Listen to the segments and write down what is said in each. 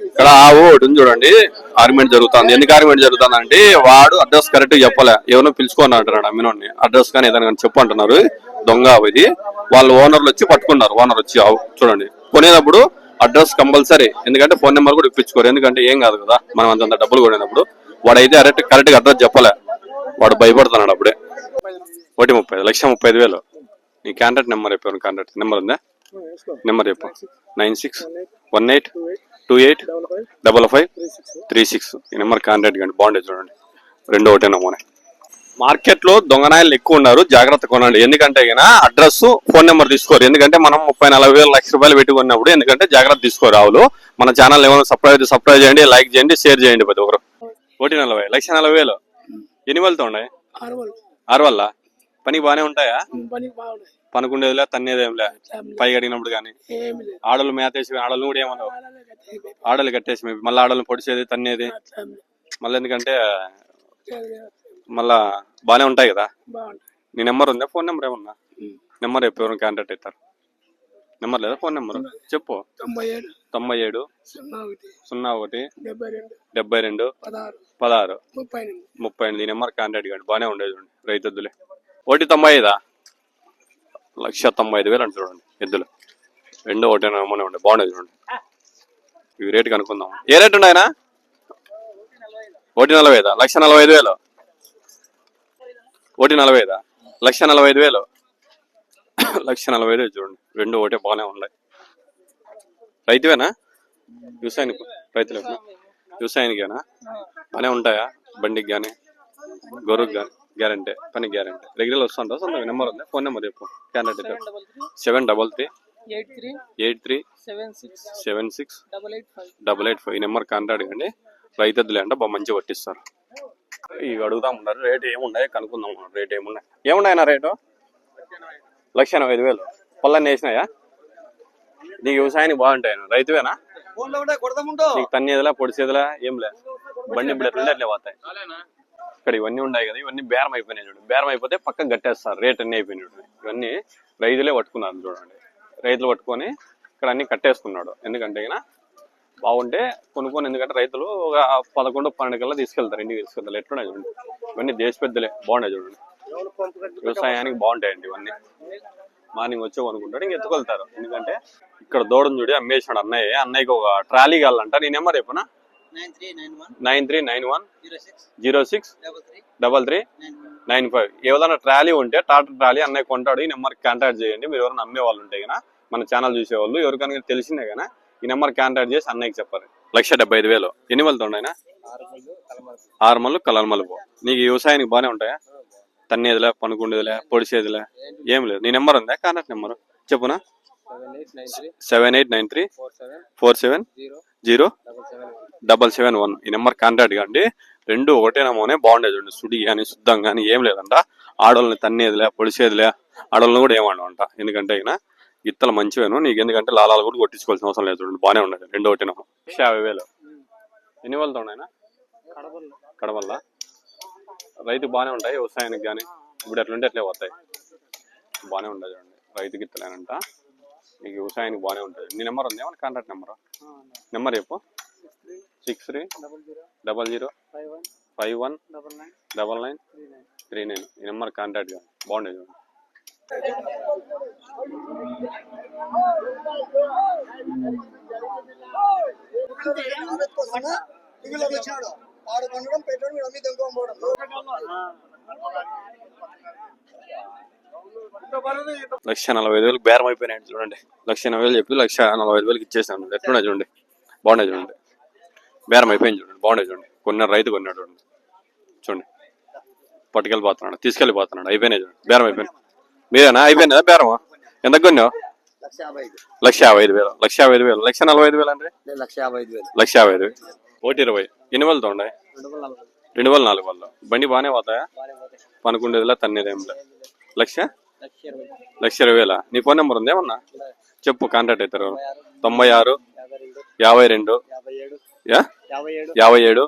ఇక్కడ ఆవు ఒకటి చూడండి, ఆర్గ్యుమెంట్ జరుగుతుంది. ఎందుకు ఆర్గ్యుమెంట్ జరుగుతుంది అంటే వాడు అడ్రస్ కరెక్ట్ చెప్పలే, ఎవరో పిలుచుకొని అంటున్నాడు అమ్మినోడిని. అడ్రస్ కానీ ఏదైనా చెప్పు అంటున్నారు. దొంగ ఆవు ఇది. వాళ్ళు ఓనర్లు వచ్చి పట్టుకున్నారు. ఓనర్ వచ్చి ఆవు చూడండి కొనేటప్పుడు అడ్రస్ కంపల్సరీ, ఎందుకంటే ఫోన్ నెంబర్ కూడా ఇప్పించుకోరు, ఎందుకంటే ఏం కాదు కదా మనం అంతంత డబ్బులు కొనేటప్పుడు. వాడైతే కరెక్ట్ గా అడ్రస్ చెప్పలే, వాడు భయపడుతున్నాడు అప్పుడే. 1,30,000 1,30,000. నీ కాంటాక్ట్ నెంబర్ చెప్పాను. కాంటాక్ట్ నెంబర్ ఉందా? నెంబర్ చెప్పు. 9618285536. ఈ నెంబర్ కాంటాక్ట్ కండి. బాగుండేది చూడండి. 2 ఒకటే నమూనే. మార్కెట్ లో దొంగనాయలు ఎక్కువ ఉన్నారు, జాగ్రత్త కొనండి. ఎందుకంటే అడ్రస్ ఫోన్ నెంబర్ తీసుకోరు, ఎందుకంటే మనం 30-40 లక్ష రూపాయలు పెట్టుకున్నప్పుడు. ఎందుకంటే జాగ్రత్త తీసుకోరు రావులు. మన ఛానల్ ఏమైనా సబ్స్క్రైబ్ చేయండి, లైక్ చేయండి, షేర్ చేయండి ప్రతి ఒక్కరు. 1,40,000 1,40,000. ఎన్ని వాళ్ళతో ఉన్నాయి? 6 వల్ల పని బాగానే ఉంటాయా? పనుకుండేదిలే, తన్నేదేంలే పై అడిగినప్పుడు కానీ. ఆడలు మేతేసి ఆడలు కూడా ఏమన్నావు, ఆడలు కట్టేసి మళ్ళీ ఆడలు పొడిచేది తన్నేది మళ్ళీ, ఎందుకంటే మళ్ళా బానే ఉంటాయి కదా. నీ నెంబర్ ఉందా? ఫోన్ నెంబర్ ఏమన్నా? నెంబర్ చెప్పు, ఎవరైనా కాంటాక్ట్ అవుతారు. నెంబర్ లేదా? ఫోన్ నెంబర్ చెప్పు. 97 01 72 16 38. ఈ నెంబర్ కాంటాక్ట్ కండి. బాగానే ఉండేది చూడండి. రైతు ఎద్దులే. 1,95,000 1,95,000 అంటే చూడండి ఎద్దులు. 2 ఒకటే నమూనే ఉండే, బాగుండేది చూడండి. ఇవి రేటు కనుక్కుందాం. ఏ రేటు ఉన్నాయనా? 1,40,000 1,45,000. 1,40,000 1,45,000 1,45,000 చూడండి. 2 ఒకటే బాగానే ఉన్నాయి. రైతువేనా? వ్యవసాయానికి రైతులకు వ్యవసాయానికేనా? బాగానే ఉంటాయా? బండికి కానీ గొర్రెకి కానీ గ్యారంటీ, పని గ్యారంటీ. రెగ్యులర్ వస్తుంటా? సొంత నెంబర్ ఉంది? ఫోన్ నెంబర్ చెప్పు. క్యాండిడేట్ 73383768885. ఈ నెంబర్ కాంటాక్ట్ కండి. రైతులే అంటే బాగా మంచిగా పట్టిస్తారు. ఇవి అడుగుతా ఉన్నారు. రేటు ఏమున్నాయి కనుక్కుందాం. రేటు ఏమున్నాయన్నా? రేటు 1,80,000. పొలాన్ని వేసినాయా? నీకు వ్యవసాయానికి బాగుంటాయి. రైతువేనా? నీకు తన్నేదిలా పొడిచేదిలా ఏం లే, బండి ఇప్పుడు ఎట్లుంటే అట్లే పోతాయి. ఇక్కడ ఇవన్నీ ఉన్నాయి కదా, ఇవన్నీ బేరం అయిపోయినాయి చూడండి. బేరం అయిపోతే పక్కన కట్టేస్తారు. రేట్ అన్ని అయిపోయినాయి చూడండి. ఇవన్నీ రైతులే పట్టుకున్నారు చూడండి. రైతులు పట్టుకొని ఇక్కడ అన్ని కట్టేసుకున్నాడు. ఎందుకంటే బాగుంటే కొనుక్కొని, ఎందుకంటే రైతులు ఒక 11-12 కల్లా తీసుకెళ్తారు, ఇంటికి తీసుకెళ్తారు. ఎట్లున్నాయి చూడండి. ఇవన్నీ దేశ పెద్దలే, బాగున్నాయి చూడండి. వ్యవసాయానికి బాగుంటాయండి ఇవన్నీ. మార్నింగ్ వచ్చి కొనుక్కుంటాడు, ఇంక ఎత్తుకెళ్తారు. ఎందుకంటే ఇక్కడ దూడను చూడి అమ్మేసాడు అన్నయ్యకి ఒక ట్రాలీ కావాలంట. నీ నెంబర్ చెప్పనా? 9391063395. ఏదైనా ట్రాలీ ఉంటే ట్రాక్టర్ ట్రాలీ అన్నయ్య కొంటాడు. ఈ నెంబర్కి కాంటాక్ట్ చేయండి. మీరు ఎవరైనా అమ్మే వాళ్ళు ఉంటే కన్నా, మన ఛానల్ చూసేవాళ్ళు ఎవరికైనా తెలిసిందే కానీ ఈ నెంబర్ కాంటాక్ట్ చేసి అన్నయ్యకి చెప్పారు. 1,75,000. ఎన్ని వాళ్ళతో ఉన్నాయినా? 6 మళ్ళు కలర్ మలుపు. నీకు వ్యవసాయానికి బాగానే ఉంటాయా? తన్నేదిలే, పనుకుండేదిలే, పొడిచేదిలే ఏం లేదు. నీ నెంబర్ ఉందా? కాంటాక్ట్ నెంబర్ చెప్పునా? 7893470771. ఈ నెంబర్ కాంటాక్ట్ కండి. 2 ఒకటే నమూనే, బాగుండేది చూడండి. సుడి కానీ శుద్ధం కానీ ఏం లేదంట. ఆడోళ్ళని తన్నేదిలే, పొడిచేదిలే, ఆడోళ్ళని కూడా ఏమంట. ఎందుకంటే గిత్తలు మంచివేను నీకు, ఎందుకంటే లాలాలు కూడా కొట్టించుకోవాల్సిన అవసరం లేదు చూడండి. బాగానే ఉండేది. 2 ఒకటే నమూనా. 50,000. ఎన్ని వాళ్ళతో ఉన్నాయినా? కడవల్ల. రైతు బాగానే ఉంటాయి వ్యవసాయానికి కానీ. ఇప్పుడు ఎట్లుంటే అట్లే పోతాయి. బాగానే ఉంటాయి చూడండి. రైతు గిత్తలేనంట. నీకు వ్యవసాయానికి బాగానే ఉంటుంది. నీ నెంబర్ ఉంది ఏమన్నా? కాంటాక్ట్ నెంబర్ చెప్పు. 63005151993939. ఈ నెంబర్ కాంటాక్ట్ కానీ. బాగుండేది చూడండి. ,40,000 బేరం అయిపోయినాయి చూడండి. 1,80,000 చెప్పి 1,45,000 ఇచ్చేసాను. ఎట్లున్నాయి చూడండి. బాగున్నాయి చూడండి. బేరం అయిపోయింది చూడండి. బాగున్నాయి చూడండి. కొన్నాడు రైతు కొన్నాడు చూడండి. చూడండి పట్టుకెళ్ళిపోతున్నాడు, తీసుకెళ్ళిపోతున్నాడు. అయిపోయినాయి చూడండి. బేరం అయిపోయింది. మీరేనా? అయిపోయిందా బేరం? ఎంత కొన్నావు? 1,55,000. 1,55,000. 1,45,000 అంటే 1,55,000. 1,20,000. ఎన్ని వాళ్ళతో ఉన్నాయి? 2,4 వాళ్ళ. బండి బాగానే పోతాయా? పనుకుండేదిలా, తన్నేదేంలే. 1,20,000. నీ ఫోన్ నెంబర్ ఉంది ఏమన్నా? చెప్పు. కాంటాక్ట్ అవుతారు. 96 52 57 84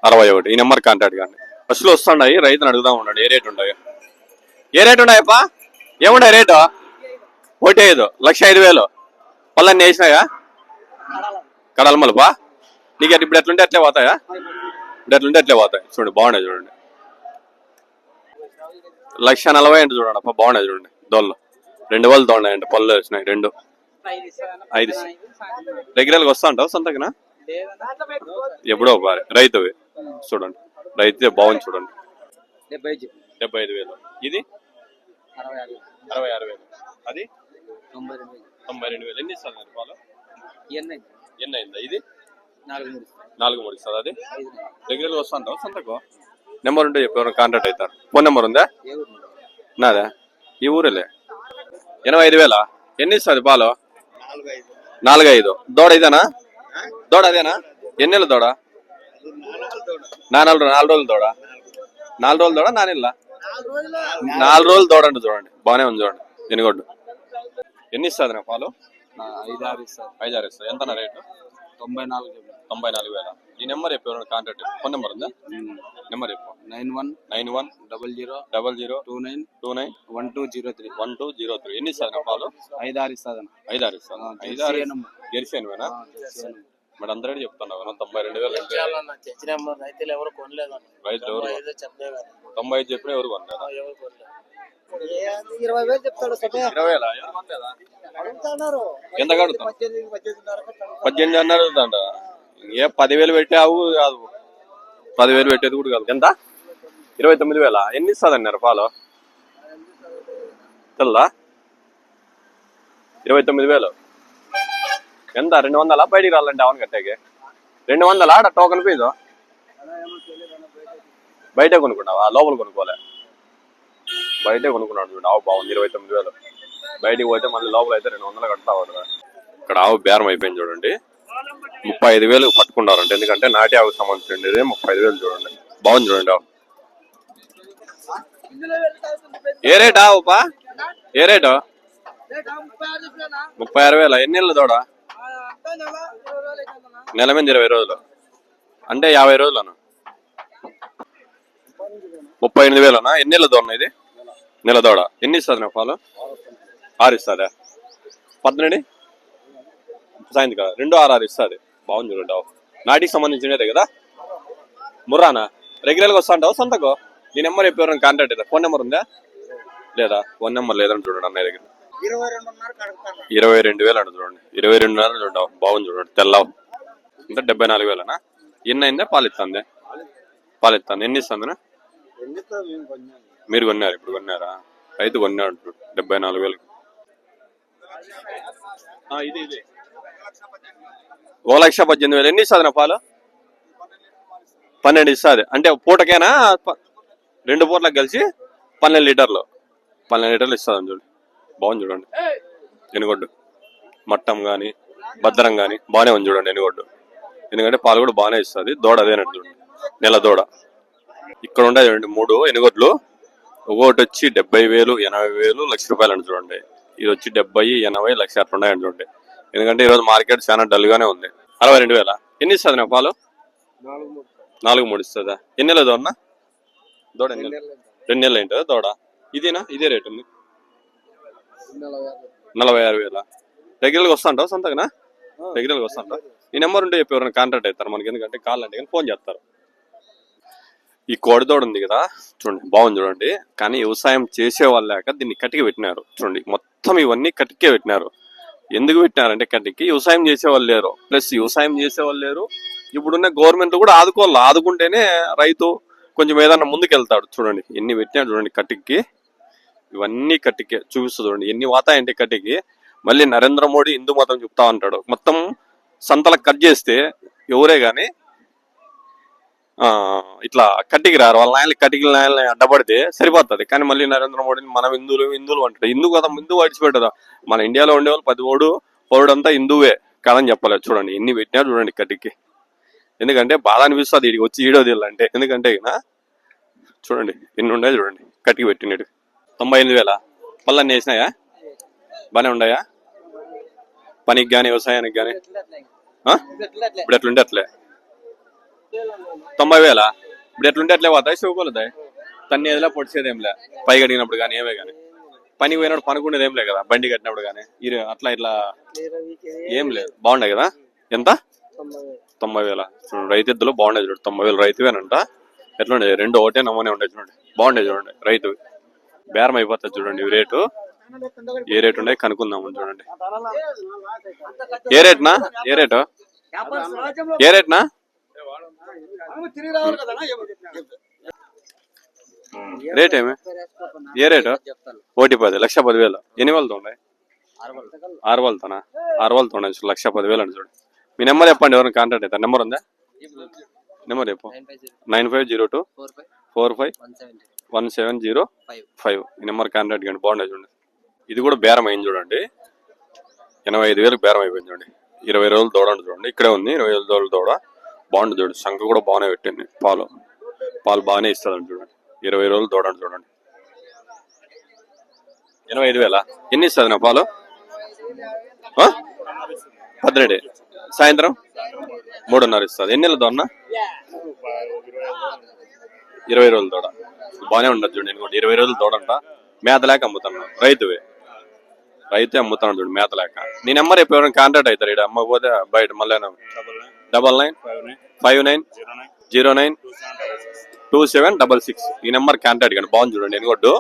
61. ఈ నెంబర్ కాంటాక్ట్ కానీ. బస్సులో వస్తున్నాయి. రైతుని అడుగుదా ఉన్నాడు ఏ రేటు ఉంటాయో. ఏ రేటు ఉన్నాయప్పా? ఏముంటాయి రేటు? 1,5,000. 1,05,000. పళ్ళన్నీ వేసినాయా? కడాల మలుపా నీకు ఇప్పుడు ఎట్లుంటే అట్లే పోతాయా? ఇప్పుడు ఎట్లుంటే అట్లే పోతాయి. చూడండి బాగున్నాయి చూడండి. 1,40,000 అంటే చూడండి అప్ప బాగున్నాయి చూడండి. దోళ్ళు 2 వాళ్ళు తోడినాయంట, పళ్ళు వచ్చినాయి 2. 5 రెగ్యులర్గా వస్తా ఉంటావు సొంతకినా? ఎప్పుడో ఒకసారి. రైతువి చూడండి, రైతు బాగుంది చూడండి. 75,000. ఇది 66,000. అది 92,000. ఎన్ని ఇస్తుంది పాలు? ఎన్ని అయిందా? ఇది 4-3 ఇస్తుంది. అది రెగ్యులర్గా వస్తా ఉంటావు సొంతకు? నెంబర్ ఉంటే చెప్పి ఎవరైనా కాంటాక్ట్ అవుతారు. ఫోన్ నెంబర్ ఉందా? నాదా? ఈ ఊరేలే. 85,000. ఎన్ని ఇస్తుంది పాలు? 4-5. దూడ ఇదేనా? దూడ అదేనా? ఎన్నెళ్ళు దూడ? 4 రోజులు దూడ. 4 రోజులు దూడ 4 నెలల? 4 రోజులు దూడ అంటే చూడండి బాగానే ఉంది చూడండి. ఎనిగొడ్డు ఎన్ని ఇస్తుంది నా పాలు? 5-6 ఇస్తారు. 5-6 ఇస్తుంది. ఎంత రేటు? 94,000. ఈ నెంబర్ చెప్పి ఎవరైనా కాంటాక్ట్. ఫోన్ నెంబర్ ఉందా? నెంబర్ చెప్పు. 91 00 29 1203. 1203. ఎన్ని ఇస్తుంది నా పాలు? 5-6 ఇస్తుంది. 5-6 ఇస్తుంది. 5-6 గెలిచానువేనా? మరి అందరూ చెప్తున్నావు 92,000 అంటే రైతులు ఎవరు 95 చెప్పినా ఎవరు కొనలేదా? 20,000 చెప్తాడు. 20,000 ఎంత కడుగుతాం? 18 అన్నారు అంట. ఏ 10,000 పెట్టావు కాదు, 10,000 పెట్టేది కూడా కాదు. ఎంత? 29,000. ఎన్ని ఇస్తుంది అన్నారు పాలు? తెల్దా? 29,000. ఎంత? 200 బయటికి రాలంటే అవన్నీ కట్టాకి 200 ఆడ టోకన్ ఫీజు బయటే కొనుక్కున్నావా? లోపల కొనుక్కోలే, బయటే కొనుక్కున్నాడు చూడు. ఆవు బాగుంది 29,000. బయటికి పోతే మళ్ళీ లోపల అయితే 200 కడతావు. ఇక్కడ ఆవు బేరం అయిపోయింది చూడండి. 35,000 పట్టుకున్నారంట. ఎందుకంటే నాటి ఆవుకు సంబంధించింది 35,000 చూడండి. బాగుంది చూడండి ఆవు. ఏ రేట్ ఆవుపా? ఏ రేటు? 36,000. ఎన్ని నెలలు దూడ? నెల మీద 20 రోజులు అంటే 50 రోజులను 38,000. ఎన్ని నెలలు దూడ ఇది? నెల దూడ. ఎన్ని ఇస్తుంది నా పాలు? 6 ఇస్తుందా? 18 సాయంత్రం కదా 2-6 ఇస్తుంది. బాగుంది చూడండి ఆవు. నాటికి సంబంధించినదే కదా. ముర్రానా? రెగ్యులర్గా వస్తా ఉంటావు సొంతకు? ఈ నెంబర్ చెప్పి ఎవరైనా కాంటాక్ట్ అవుతారు. ఫోన్ నెంబర్ ఉందా? లేదా? ఫోన్ నెంబర్ లేదని చూడండి అన్నయ్య దగ్గర. 22,000 అంట చూడండి. 22,500 చూడవు. బాగుంది చూడండి. తెల్లవు అంటే 74,000. ఎన్ని అయిందా? పాలు ఇస్తుంది. పాలు ఇస్తాను. ఎన్ని ఇస్తుంది? మీరు కొన్నారు? ఇప్పుడు కొన్నారా? రైతు కొన్నాడు 74,000. ఇది 1,18,000. ఎన్ని ఇస్తుంది నా పాలు? 12 ఇస్తుంది. అంటే పూటకేనా? 2 పూటలకు కలిసి 12 లీటర్లు. 12 లీటర్లు ఇస్తుంది చూడండి. బాగుంది చూడండి. ఎనుగొడ్డు మట్టం కానీ భద్రం కానీ బాగానే ఉంది చూడండి ఎనుగొడ్డు. ఎందుకంటే పాలు కూడా బాగానే ఇస్తుంది. దూడ అదేనట్టు చూడండి. నెల దూడ. ఇక్కడ ఉండే చూడండి 3 ఎనుగొడ్లు. ఒకటి వచ్చి 70,000, 80,000, ₹1,00,000 అండి చూడండి. ఇది వచ్చి 70, 80, 1,00,000 అట్లా ఉన్నాయండి చూడండి. ఎందుకంటే ఈరోజు మార్కెట్ చాలా డల్ గానే ఉంది. 62,000. ఎన్ని ఇస్తుంది నా పాలు? 4-3 ఇస్తుందా? ఎన్ని నెలలు దూడ? దూడ 2 నెలలు ఏంటో దూడ. ఇదేనా? ఇదే రేట్ ఉంది. 46,000. రెగ్యులర్గా వస్తా ఉంటావు సొంతగా? రెగ్యులర్గా వస్తా ఉంటావు. ఈ నెంబర్ ఉంటే చెప్పి ఎవరైనా కాంటాక్ట్ అవుతారు మనకి. ఎందుకంటే కాల్ అంటే కానీ ఫోన్ చేస్తారు. ఈ కోడిదోడ ఉంది కదా చూడండి. బాగుంది చూడండి. కానీ వ్యవసాయం చేసే వాళ్ళు లేక దీన్ని కట్టికి పెట్టినారు చూడండి. మొత్తం ఇవన్నీ కట్టికే పెట్టినారు. ఎందుకు పెట్టినారంటే కట్టికి వ్యవసాయం చేసేవాళ్ళు లేరు. ప్లస్ వ్యవసాయం చేసేవాళ్ళు లేరు. ఇప్పుడున్న గవర్నమెంట్ కూడా ఆదుకోవాలి. ఆదుకుంటేనే రైతు కొంచెం ఏదన్నా ముందుకెళ్తాడు. చూడండి ఎన్ని పెట్టినాడు చూడండి కట్టికి. ఇవన్నీ కట్టికే చూపిస్తుంది చూడండి. ఎన్ని వాతాయంటే కట్టికి. మళ్ళీ నరేంద్ర మోడీ హిందూ మతం చెప్తా ఉంటాడు. మొత్తం సంతలకు కట్ చేస్తే ఎవరే గాని ఇట్లా కట్టికి రారు. వాళ్ళ నాయనకి కట్టికి నాయనని అడ్డపడితే సరిపోతుంది. కానీ మళ్ళీ నరేంద్ర మోడీని మనం హిందువులు అంటాడు. హిందూ కదా హిందూ విడిచిపెట్టదు. మన ఇండియాలో ఉండేవాళ్ళు 10 పౌరుడంతా హిందువే కాదని చెప్పలేదు. చూడండి ఎన్ని పెట్టినారు చూడండి కట్టికి. ఎందుకంటే బాధ అనిపిస్తుంది ఇడికి వచ్చి ఈడోది అంటే. ఎందుకంటే చూడండి ఎన్ని ఉన్నాయి చూడండి కట్టికి పెట్టినాడు. 98,000. మళ్ళీ అన్నీ వేసినాయా? బాగానే ఉన్నాయా? పనికి కానీ వ్యవసాయానికి కానీ ఇప్పుడు ఎట్లుంటే అట్లే. 90,000. ఇప్పుడు ఎట్లుంటే అట్లే పోతాయి. శివకోలుతాయి తన్ని ఏదిలా పొడిచేదేంలే. పై కడిగినప్పుడు కానీ ఏమే కానీ పనికి పోయినప్పుడు పనుకునేది ఏం లేదు కదా. బండి కట్టినప్పుడు కానీ అట్లా ఇట్లా ఏం లేదు. బాగుండే కదా. ఎంత? 90,000 చూడండి. రైతు ఎద్దులు బాగుండే చూడండి. 90,000 రైతువేనంట. ఎట్లుండే రెండు ఒకటే నమ్మనే ఉంటాయి చూడండి. బాగుండే చూడండి. రైతు బేరం అయిపోతుంది చూడండి. ఈ రేటు ఏ రేటు ఉండే కనుక్కుందాం చూడండి. ఏ రేట్నా ఏ రేటు ఏ రేట్నా రేట్ ఏమి ఏ రేటు 1,10,000 1,10,000 ఎన్ని వాళ్ళతో ఉన్నాయి 6 వాళ్ళతోనా 6 వాళ్ళతో ఉన్నాయి 1,10,000 అని చూడండి. మీ నెంబర్ చెప్పండి. ఎవరైనా కాంటాక్ట్ అవుతారు. నెంబర్ ఉందా నెంబర్ చెప్పు 9502 45 1705 ఈ నెంబర్ కాంటాక్ట్ కానీ బాగుండే చూడండి. ఇది కూడా బేరం అయింది చూడండి. 85,000 బేరం అయిపోయింది చూడండి. 20 రోజులు దూడండి చూడండి. ఇక్కడే ఉంది 20 రోజులు దూడ బాగుంటుంది చూడండి. సంఖ కూడా బాగానే పెట్టింది. పాలు బాగానే ఇస్తుందండి చూడండి. 20 రోజులు దూడండి చూడండి. 85,000 ఎన్ని ఇస్తుంది నా పాలు 17 సాయంత్రం 3:30 ఇస్తుంది. ఎన్ని నెలలు దోన్న 20 రోజులు దూడ బాగానే ఉండదు చూడండి. నేను కూడా 20 రోజులు దూడంట మేత లేక అమ్ముతున్నాను. రైతే అమ్ముతున్నాడు చూడండి మేత లేక. నీ నెంబర్ ఎప్పుడు ఎవరైనా కాంటాక్ట్ అవుతారు. ఇక్కడ అమ్మకపోతే బయట మళ్ళీ 9959092766 ఈ నెంబర్ కాంటాక్ట్ కానీ బాగుంది చూడండి. ఎనుగొడ్డు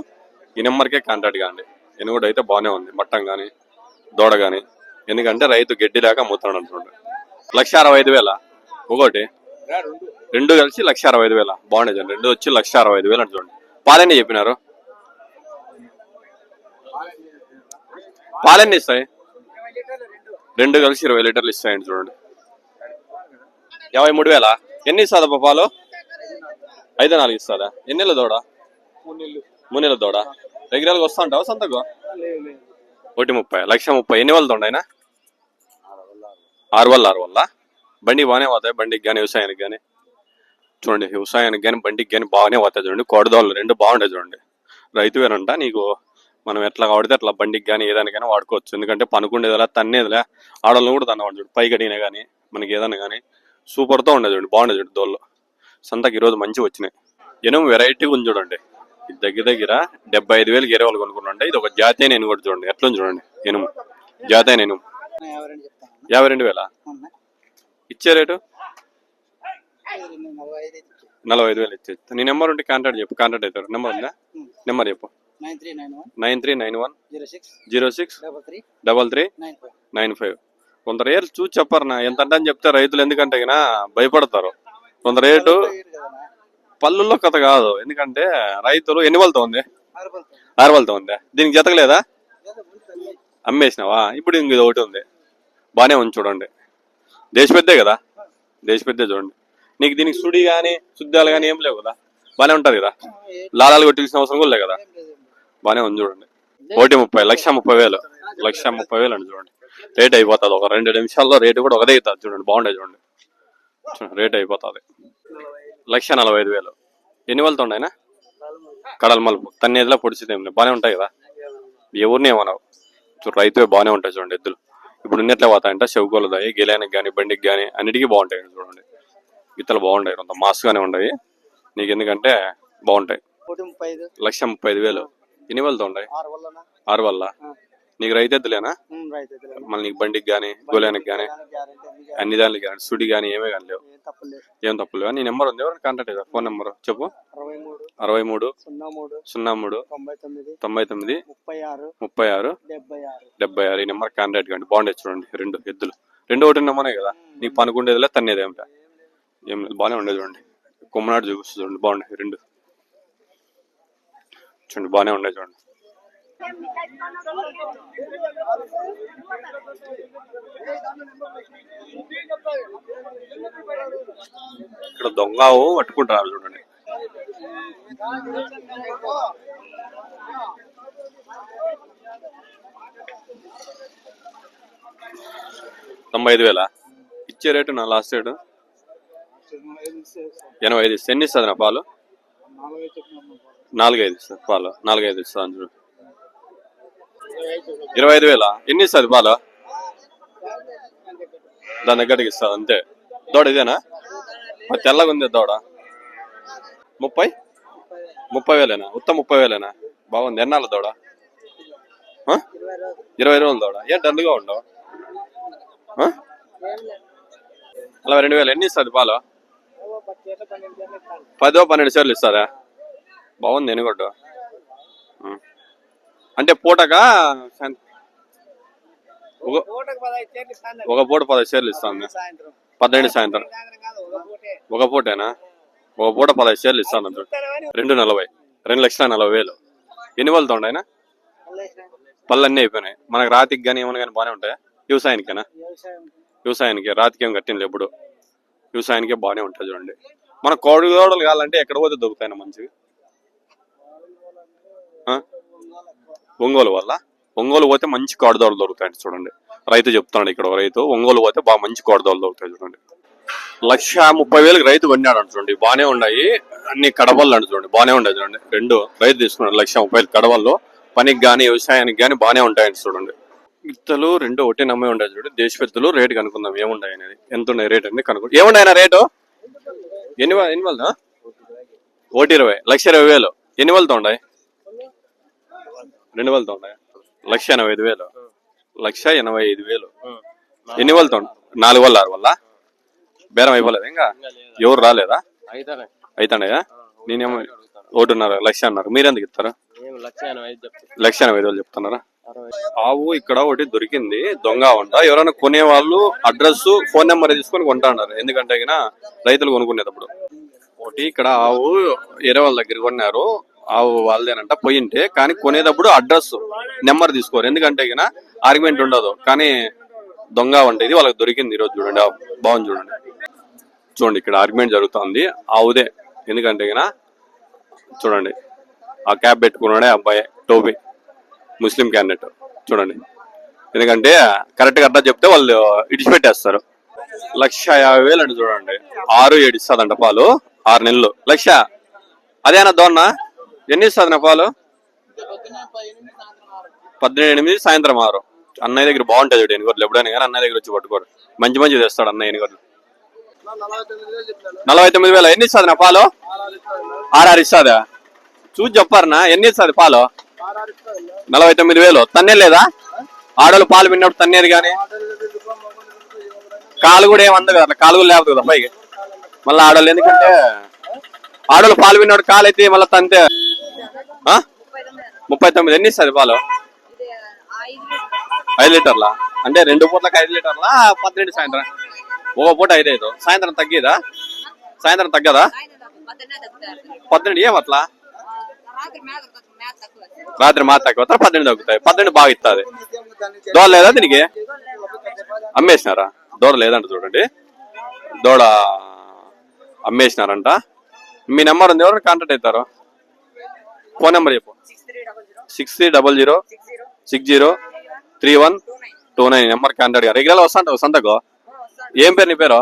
ఈ నెంబర్కే కాంటాక్ట్ కాండి. ఎనుగొడ్డు అయితే బాగానే ఉంది. మట్టం కానీ దూడ కానీ. ఎందుకంటే రైతు గడ్డి లేక అమ్ముతున్నాడు అనుకోండి. 1,65,000 ఒకటి రెండు కలిసి 1,65,000 బాగుండే చూడండి. రెండు వచ్చి 1,65,000 అని చూడండి. పాలెన్ని చెప్పినారు పాలెన్ని ఇస్తాయి రెండు కలిసి 20 లీటర్లు ఇస్తాయండి చూడండి. 53,000 ఎన్ని ఇస్తుందా పాలు 5-4 ఇస్తుందా. ఎన్ని నెలల దూడ 3 నెలల దూడ రెగ్యులర్గా వస్తా ఉంటావా సంతకు 1,30,000 1,30,000 ఎన్ని వాళ్ళతో ఉండయినా 6 వల్ల బండి బాగానే పోతాయి. బండికి కానీ వ్యవసాయానికి కానీ చూడండి. వ్యవసాయానికి కానీ బండికి కానీ బాగానే పోతాయి చూడండి. కోడదోళ్ళు రెండు బాగుంటాయి చూడండి. రైతువేనంట. నీకు మనం ఎట్లా కాబట్టి అట్లా బండికి కానీ ఏదానికైనా వాడుకోవచ్చు. ఎందుకంటే పనుకుండేదిలా తన్నేదిలే ఆడవాళ్ళని కూడా తన్నవాడు చూడు. పై గడిగినా కానీ మనకి ఏదైనా కానీ సూపర్తో ఉండేది చూడండి. బాగుండేది చూడండి. దోళ్ళు సంతకి ఈరోజు మంచిగా వచ్చినాయి. ఎనుము వెరైటీగా ఉంది చూడండి. ఇది దగ్గర 75,000 వేరే వాళ్ళు కొనుక్కుంటే ఇది ఒక జాతి అయిన ఎనుగు చూడండి. ఎట్లా చూడండి. ఎనుము జాతి అయిన ఎనుము 52,000 ఇచ్చే రేటు 45,000 ఇచ్చేది. నీ నెంబర్ ఉంటే కాంటాక్ట్ చెప్పు. కాంటాక్ట్ అవుతారు. నెంబర్ ఉందా నెంబర్ చెప్పు 9391063395 కొంత రేట్లు చూసి చెప్పారు. ఎంత అంటే అని చెప్తే రైతులు ఎందుకంటే భయపడతారు. కొంత రేటు పళ్ళుల్లో కథ కాదు. ఎందుకంటే రైతులు ఎన్ని వాళ్ళతో ఉంది 6 వాళ్ళతో ఉందా. దీనికి జతకలేదా అమ్మేసినావా. ఇప్పుడు ఇంక ఇది ఒకటి ఉంది బాగానే ఉంది చూడండి. దేశ పెద్దే కదా దేశ పెద్దే చూడండి. నీకు దీనికి సుడి కానీ శుద్ధాలు కానీ ఏం లేవు కదా. బాగానే ఉంటుంది కదా. లాలాలు కొట్టించిన అవసరం కూడా లేదు కదా. బాగానే ఉంది చూడండి. 1,30,000 1,30,000 1,30,000 అండి చూడండి. రేట్ అయిపోతుంది. ఒక 2 నిమిషాల్లో రేటు కూడా ఒకదే అవుతుంది చూడండి. బాగుండే చూడండి. రేట్ అయిపోతుంది 1,45,000 ఎన్ని వాళ్ళతో ఉన్నాయినా కడల మలుపు తన్నేదిలా పొడిచితే బాగానే ఉంటాయి కదా. ఎవరిని ఏమన్నావు రైతువే బాగానే ఉంటాయి చూడండి. ఎద్దులు ఇప్పుడు ఉన్నట్లే పోతాయంట. చెవుకోలదాయి గెలానికి కానీ బండికి కానీ అన్నిటికీ బాగుంటాయి చూడండి. గిత్తలు బాగుంటాయి. కొంత మాస్గానే ఉంటాయి. నీకు ఎందుకంటే బాగుంటాయి. 1,35,000 ఎన్ని వాళ్ళతో ఉంటాయి 6 వల్ల నీకు రైతు ఎద్దులేనా. మళ్ళీ నీకు బండికి కానీ గోలానికి కానీ అన్ని దానికి కానీ సుడి కానీ ఏమే కానీ లేవు. ఏం తప్పు లేవు. నీ నెంబర్ ఉంది. ఎవరైనా కాంటాక్ట్ అవుతారు. ఫోన్ నెంబర్ చెప్పు 63 03 99 36 76 ఈ నెంబర్ కాంటాక్ట్ కానీ బాగుండే చూడండి. రెండు ఎద్దులు ఒకటి నెంబరే కదా. నీకు పనుకుండేదిలే తన్నేది ఏం బాగానే ఉండేది చూడండి. కొమ్మనాడు చూపిస్తుంది చూడండి. బాగుండే రెండు చూడండి. బాగానే ఉండే చూడండి. ఇక్కడ దొంగవు పట్టుకుంటారు చూడండి. $95,000 ఇచ్చే రేటు నా లాస్ట్ రేటు 85 ఎన్ని ఇస్తుంది నా పాలు 4-5 ఇస్తుంది పాలు 4-5 ఇస్తుంది చూడు. 25,000 ఎన్ని ఇస్తుంది పాలు దాని దగ్గరికి ఇస్తుంది అంతే. దూడ ఇదేనా తెల్లగా ఉంది దూడ 30,000 ఉత్త 30,000 బాగుంది. ఎన్నాళ్ళ దూడ 20 రోజుల దూడ. ఏం డల్గా ఉండవు 42,000 ఎన్ని ఇస్తుంది పాలు? 10-12 సార్లు ఇస్తారా? బాగుంది ఎనుగొడ్డు. అంటే పూటగా ఒక పూట 10 షేర్లు ఇస్తాను. 12 సాయంత్రం ఒక పూటేనా? ఒక పూట 10 షేర్లు ఇస్తాను. 2,40,000 2,40,000. ఎన్ని వాళ్ళతో ఉన్నాయినా? పళ్ళు అన్నీ అయిపోయినాయి. మనకు రాతికి కానీ ఏమైనా కానీ బాగానే ఉంటాయా? వ్యవసాయానికేనా? వ్యవసాయానికి రాతికి ఏం కట్టింది ఎప్పుడు. వ్యవసాయానికే బాగానే ఉంటుంది చూడండి. మన కోడి దూడలు కావాలంటే ఎక్కడ పోతే దొరుకుతాయి మంచివి? ఒంగోలు వల్ల ఒంగోలు పోతే మంచి కోడదోడలు దొరుకుతాయండి చూడండి. రైతు చెప్తున్నాడు ఇక్కడ ఒక రైతు, ఒంగోలు పోతే బాగా మంచి కోడదోడలు దొరుకుతాయి చూడండి. 1,30,000 రైతు కొన్నాడు అంట చూడండి. బాగానే ఉన్నాయి అన్ని కడవలు అంట చూడండి. బాగానే ఉంటాయి చూడండి. రెండు రైతు తీసుకున్నాడు 1,30,000 కడవల్లో. పనికి కానీ వ్యవసాయానికి కానీ బాగానే ఉంటాయండి చూడండి. ఇత్తలు రెండు ఒకటే నమ్మే ఉంటాయి చూడండి. దేశపెత్తులు రేటు కనుక్కుందాం ఏముంటాయి అనేది. ఎంత ఉన్నాయి రేట్ అనేది కనుక్కుంటాం. ఏముంటాయినా రేటు? ఎన్ని వాళ్ళతో? 1,20,000 1,20,000. ఎన్ని వాళ్ళతో ఉన్నాయి? 2 వాళ్ళతో ఉన్నాయి. 1,85,000 1,85,000. ఎన్ని వాళ్ళతో? 4 వాళ్ళ 6 వాళ్ళ బేరం అయిపోలేదు ఇంకా? ఎవరు రాలేదా? అయితాడయా? నేనేమో 1.5 లక్ష అన్నారు. మీరెందుకు ఇస్తారా? 1,85,000 చెప్తున్నారా? ఆవు ఇక్కడ ఒకటి దొరికింది దొంగ వంట. ఎవరైనా కొనేవాళ్ళు అడ్రస్ ఫోన్ నెంబర్ తీసుకొని కొంటా అన్నారు. ఎందుకంటే రైతులు కొనుక్కునేటప్పుడు ఒకటి ఇక్కడ ఆవు వేరే వాళ్ళ దగ్గర కొన్నారు. ఆవు వాళ్ళదేనంట పోయింటే, కానీ కొనేటప్పుడు అడ్రస్ నెంబర్ తీసుకోరు. ఎందుకంటే ఆర్గ్యుమెంట్ ఉండదు. కానీ దొంగ వంట ఇది వాళ్ళకి దొరికింది ఈరోజు చూడండి. బాగుంది చూడండి. చూడండి ఇక్కడ ఆర్గ్యుమెంట్ జరుగుతుంది ఆవుదే. ఎందుకంటే చూడండి ఆ క్యాప్ పెట్టుకున్నాడే అబ్బాయి, టోపీ, ముస్లిం క్యాండిడేట్ చూడండి. ఎందుకంటే కరెక్ట్ గా అర్థం చెప్తే వాళ్ళు ఇడిచిపెట్టేస్తారు. 1,50,000 అండి చూడండి. 6-7 ఇస్తుందంట పాలు. 6 నెలలు 1,00,000. అదేనా దోన్న? ఎన్ని ఇస్తుంది పాలు? 18 సాయంత్రం 6. అన్నయ్య దగ్గర బాగుంటాయి చూడండి ఎనుగోట్లు. ఎప్పుడైనా కానీ అన్నయ్య దగ్గర వచ్చి పట్టుకోరు. మంచి మంచి తెస్తాడు అన్నయ్య ఎనుగోట్లు. 49,000. ఎన్ని ఇస్తుంది నా పాలు? 6 ఇస్తుందా? చూసి చెప్పారనా ఎన్ని ఇస్తుంది పాలు? 49,000. తన్నే లేదా? ఆడోళ్ళు పాలు విన్నప్పుడు తన్నేది కానీ కాలు కూడా ఏమంది కదా, కాలు కూడా లేకపోతే కదా పైకి. మళ్ళీ ఆడోళ్ళు ఎందుకంటే ఆడోళ్ళు పాలు విన్నప్పుడు కాలు అయితే మళ్ళీ తంతే. 39. ఎన్ని ఇస్తుంది పాలు? 5 లీటర్లా? అంటే 2 పూట్లకు 5 లీటర్లా? 18 సాయంత్రం ఒక పూట 5. సాయంత్రం తగ్గేదా? సాయంత్రం తగ్గదా? 18. ఏమట్లా? రాత్రి మాత తక్కువ 18 తగ్గుతాయి. 18 బాగా ఇస్తుంది. దోడ లేదా దీనికి? అమ్మేసినారా? దూడ లేదంట చూడండి. దూడ అమ్మేసినారంట. మీ నెంబర్ ఉంది, ఎవరైనా కాంటాక్ట్ అవుతారు? ఫోన్ నెంబర్ చెప్పు. 6300603129 నెంబర్ కాంటాక్ట్. రెగ్యులర్ వస్తాంటావు సంతకు? ఏం పేరు నీ పేరు?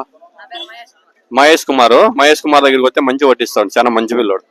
మహేష్ కుమార్. మహేష్ కుమార్ దగ్గరికి వస్తే మంచి వడ్డిస్తాడు. చాలా మంచి పిల్లోడు.